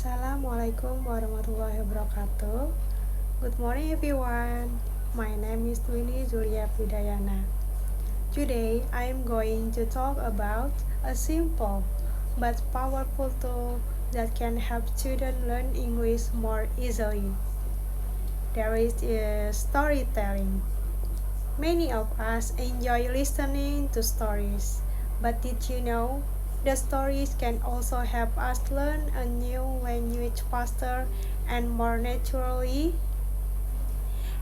Assalamualaikum warahmatullahi wabarakatuh. Good morning everyone. My name is Twini Julia Pidayana. Today I am going to talk about a simple but powerful tool that can help students learn English more easily. There is storytelling. Many of us enjoy listening to stories, but did you know the stories can also help us learn a new language faster and more naturally?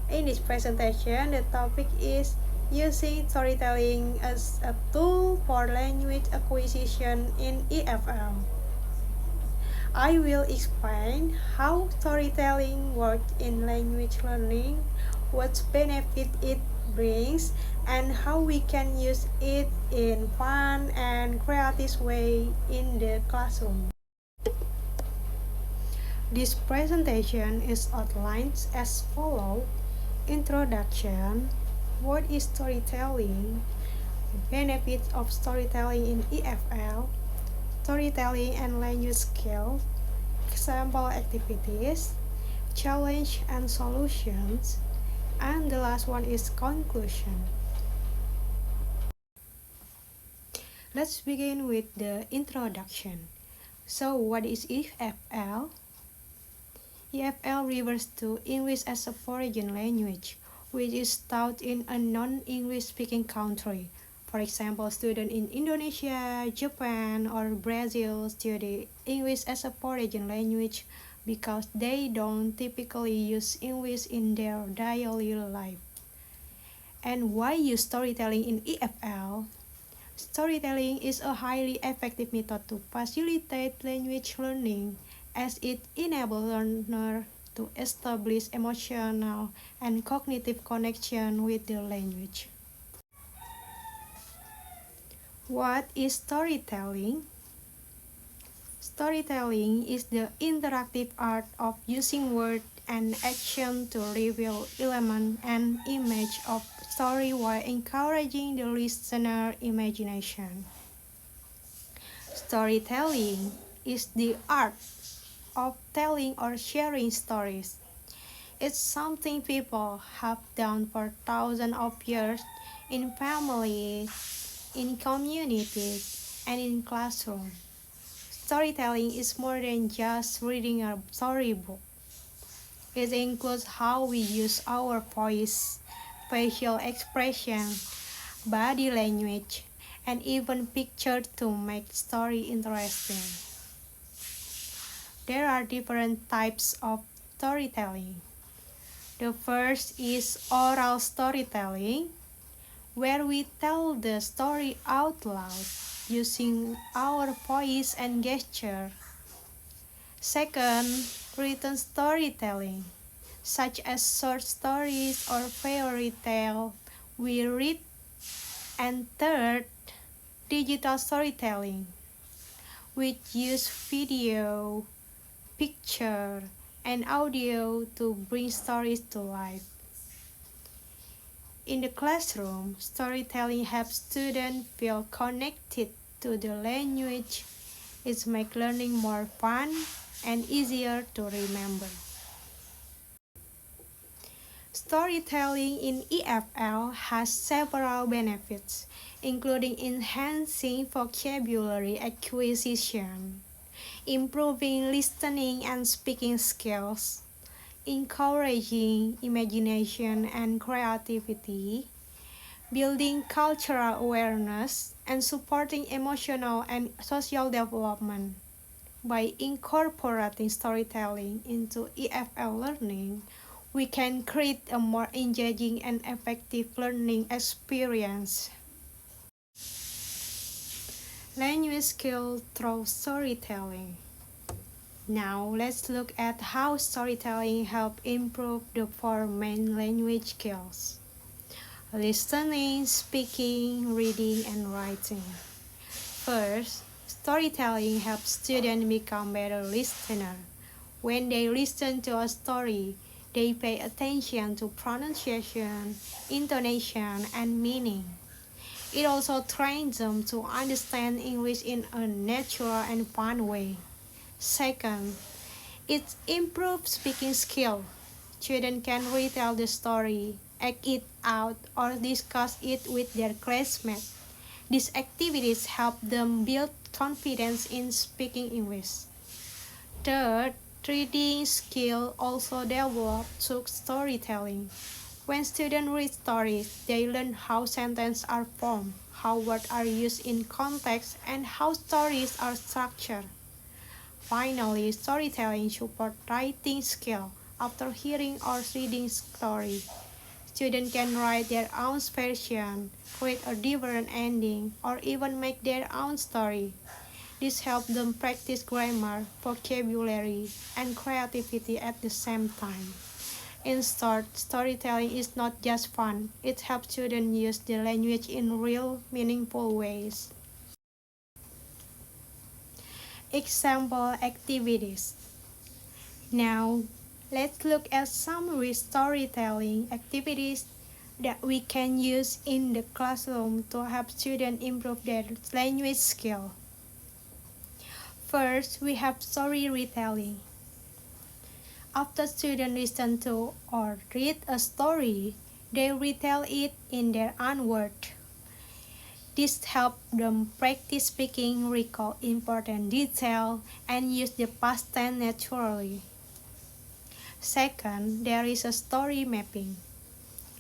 In this presentation, the topic is using storytelling as a tool for language acquisition in EFL. I will explain how storytelling works in language learning, what benefit it brings, and how we can use it in fun and creative way in the classroom. This presentation is outlined as follows: Introduction, what is storytelling, benefits of storytelling in EFL, storytelling and language skills, example activities, challenge and solutions, and the last one is conclusion. Let's begin with the introduction. So what is EFL? EFL refers to English as a foreign language, which is taught in a non-English speaking country. For example, students in Indonesia, Japan, or Brazil study English as a foreign language because they don't typically use English in their daily life. And why use storytelling in EFL? Storytelling is a highly effective method to facilitate language learning as it enables learners to establish emotional and cognitive connection with the language. What is storytelling? Storytelling is the interactive art of using words and action to reveal elements and image of story while encouraging the listener imagination. Storytelling is the art of telling or sharing stories. It's something people have done for thousands of years in families, in communities, and in classrooms. Storytelling is more than just reading a storybook. It includes how we use our voice, facial expression, body language, and even pictures to make story interesting. There are different types of storytelling. The first is oral storytelling, where we tell the story out loud using our voice and gesture. Second, written storytelling, such as short stories or fairy tale we read. And third, digital storytelling, which use video, picture, and audio to bring stories to life. In the classroom, storytelling helps students feel connected to the language. It makes learning more fun and easier to remember. Storytelling in EFL has several benefits, including enhancing vocabulary acquisition, improving listening and speaking skills, encouraging imagination and creativity, building cultural awareness, and supporting emotional and social development. By incorporating storytelling into EFL learning, we can create a more engaging and effective learning experience. Language skills through storytelling. Now let's look at how storytelling helps improve the four main language skills: listening, speaking, reading, and writing. First, storytelling helps students become better listeners. When they listen to a story, they pay attention to pronunciation, intonation, and meaning. It also trains them to understand English in a natural and fun way. Second, It improves speaking skill. Children can retell the story, act it out, or discuss it with their classmates. These activities help them build confidence in speaking English. Third, reading skill also develop through storytelling. When students read stories, they learn how sentences are formed, how words are used in context, and how stories are structured. Finally, storytelling supports writing skill. After hearing or reading story, students can write their own version, create a different ending, or even make their own story. This helps them practice grammar, vocabulary, and creativity at the same time. In short, storytelling is not just fun, it helps students use the language in real, meaningful ways. Example activities. Now, let's look at some storytelling activities that we can use in the classroom to help students improve their language skill. First, we have story retelling. After students listen to or read a story, they retell it in their own words. This helps them practice speaking, recall important details, and use the past tense naturally. Second, there is a story mapping.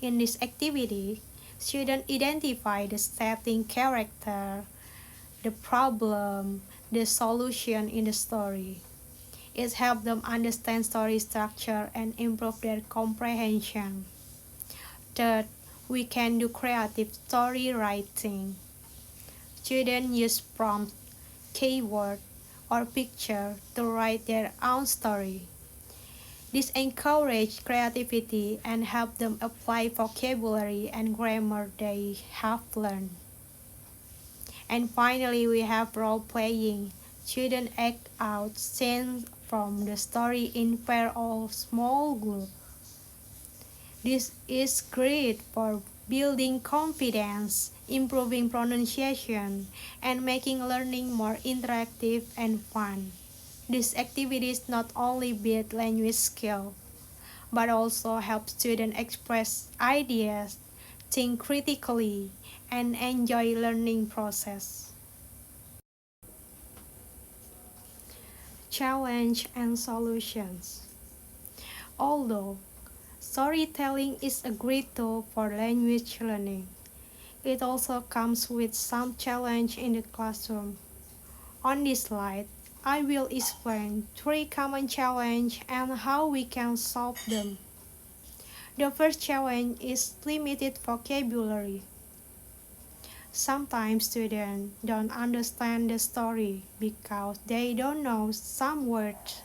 In this activity, students identify the setting, character, the problem, the solution in the story. It helps them understand story structure and improve their comprehension. Third, we can do creative story writing. Students use prompts, keywords, or pictures to write their own story. This encourages creativity and helps them apply vocabulary and grammar they have learned. And finally, we have role playing. Students act out scenes from the story in pair or small group. This is great for building confidence, improving pronunciation, and making learning more interactive and fun. These activities not only build language skill, but also help students express ideas, think critically, and enjoy learning process. Challenge and solutions. Although storytelling is a great tool for language learning, it also comes with some challenge in the classroom. On this slide, I will explain 3 common challenges and how we can solve them. The first challenge is limited vocabulary. Sometimes students don't understand the story because they don't know some words.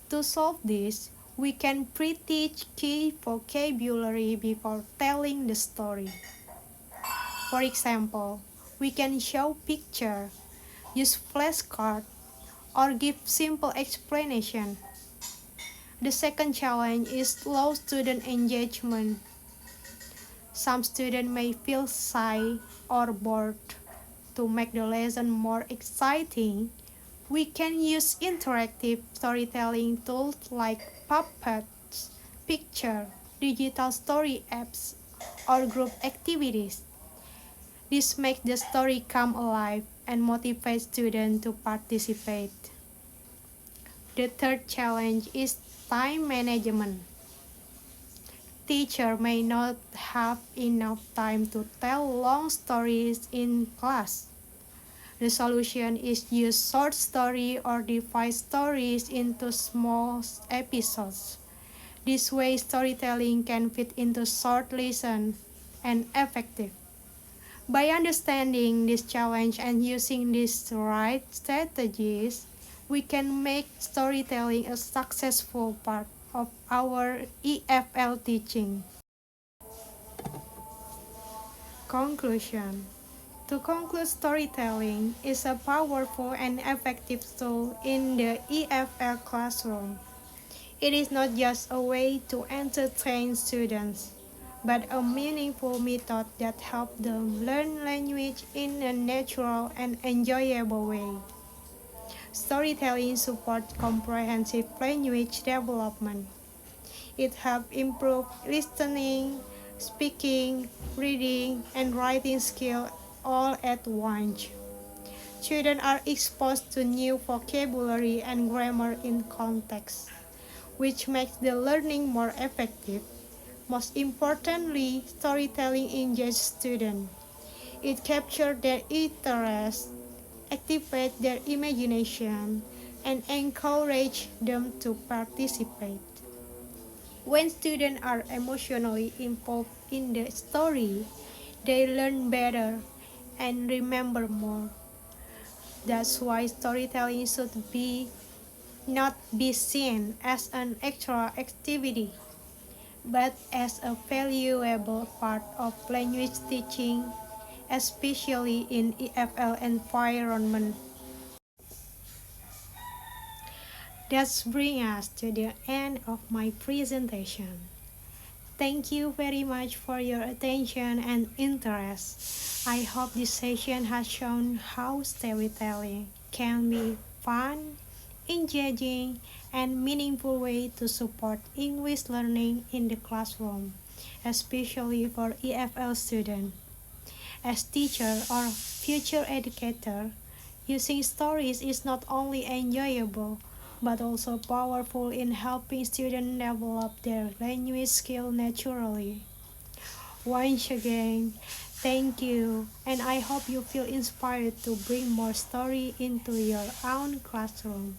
To solve this, we can pre-teach key vocabulary before telling the story. For example, we can show picture, use flashcards, or give simple explanation. The second challenge is low student engagement. Some students may feel shy or bored. To make the lesson more exciting, we can use interactive storytelling tools like puppets, picture, digital story apps, or group activities. This makes the story come alive and motivates students to participate. The third challenge is time management. Teachers may not have enough time to tell long stories in class. The solution is use short story or divide stories into small episodes. This way storytelling can fit into short lesson and effective. By understanding this challenge and using these right strategies, we can make storytelling a successful part of our EFL teaching. Conclusion. To conclude, storytelling is a powerful and effective tool in the EFL classroom. It is not just a way to entertain students, but a meaningful method that helps them learn language in a natural and enjoyable way. Storytelling supports comprehensive language development. It helps improve listening, speaking, reading, and writing skills all at once. Children are exposed to new vocabulary and grammar in context, which makes the learning more effective. Most importantly, storytelling engages students. It captures their interest, activates their imagination, and encourages them to participate. When students are emotionally involved in the story, they learn better and remember more. That's why storytelling should be not be seen as an extra activity, but as a valuable part of language teaching, especially in EFL environment. That brings us to the end of my presentation. Thank you very much for your attention and interest. I hope this session has shown how storytelling can be fun, engaging, and meaningful way to support English learning in the classroom, especially for EFL students. As teacher or future educator, using stories is not only enjoyable but also powerful in helping students develop their language skill naturally. Once again, thank you, and I hope you feel inspired to bring more story into your own classroom.